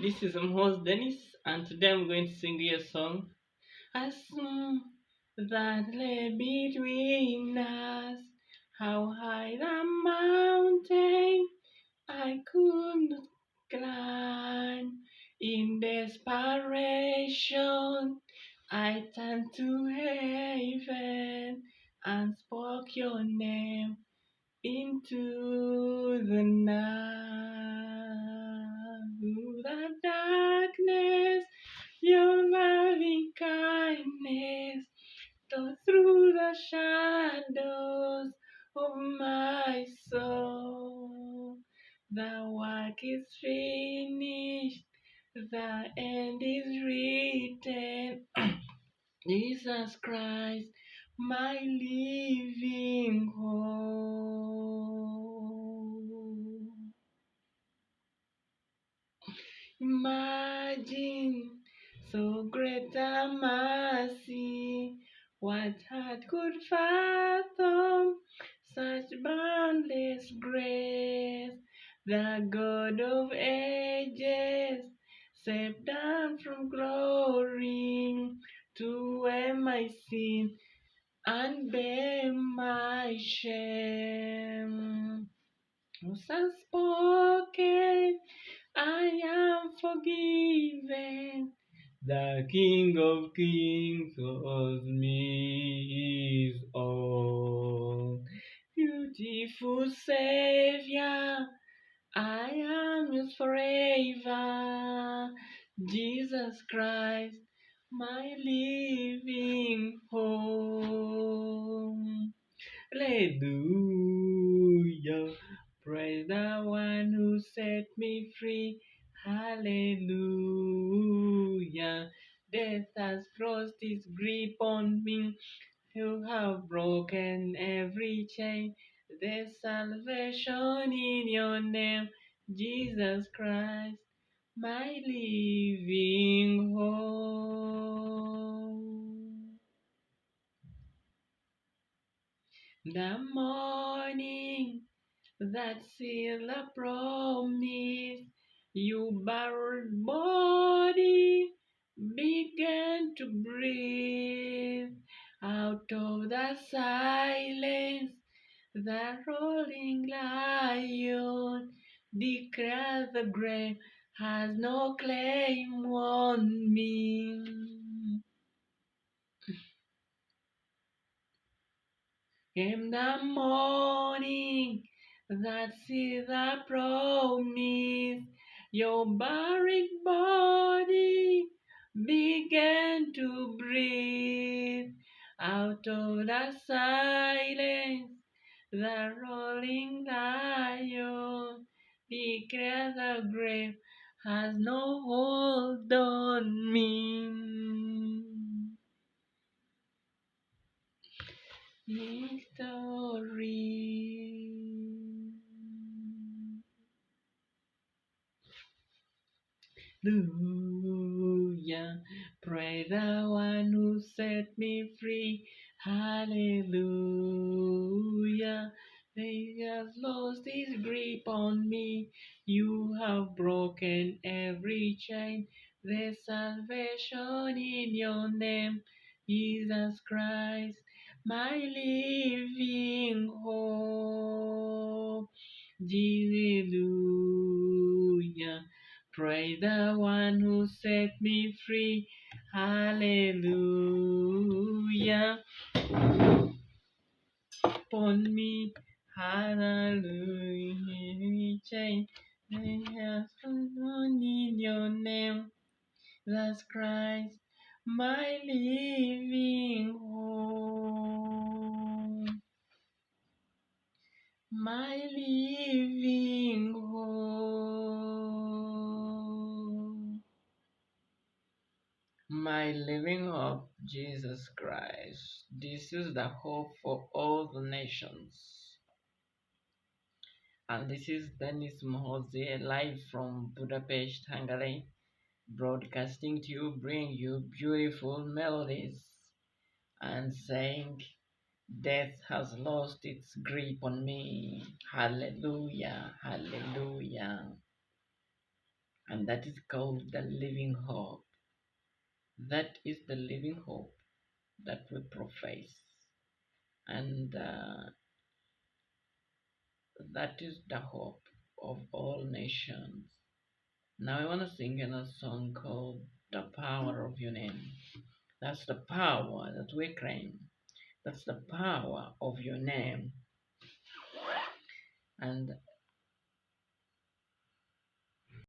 This is host Dennis, and today I'm going to sing you a song. A song that lay between us. How high the mountain I could not climb. In desperation, I turned to heaven and spoke your name into the night. Through the darkness, your loving kindness tore through the shadows of my soul. The work is finished, the end is written. Jesus Christ, my living hope. Imagine so great a mercy, what heart could fathom such boundless grace? The God of ages stepped down from glory to wear my sin and bear my shame. Was unspoken, I am forgiven. The King of Kings owes me his all. Beautiful Savior, I am yours forever. Jesus Christ, my living home. Hallelujah. Praise the one who set me free. Hallelujah. Death has closed its grip on me. You have broken every chain. There's salvation in your name, Jesus Christ, my living hope. The morning that sealed the promise, you borrowed body began to breathe out of the silence. The rolling lion declares the grave has no claim on me. Came the morning that sees the promise, your buried body began to breathe out of the silence. The rolling lion declares the grave has no hold on me. Victory. Hallelujah. Pray the one who set me free. Hallelujah. He has lost his grip on me. You have broken every chain. There's salvation in your name, Jesus Christ, my living hope. Hallelujah. Praise the one who set me free. Hallelujah. Upon me. Hallelujah. Change. I have someone in your name. Jesus Christ, my living hope. My living hope. My living hope, Jesus Christ. This is the hope for all the nations. And this is Dennis Mohoze live from Budapest, Hungary, broadcasting to you, bring you beautiful melodies and saying, death has lost its grip on me. Hallelujah, hallelujah. and that is called the living hope. That is the living hope that we profess, and that is the hope of all nations. Now I want to sing another song called The Power of Your Name. That's the power that we claim. That's the power of your name. And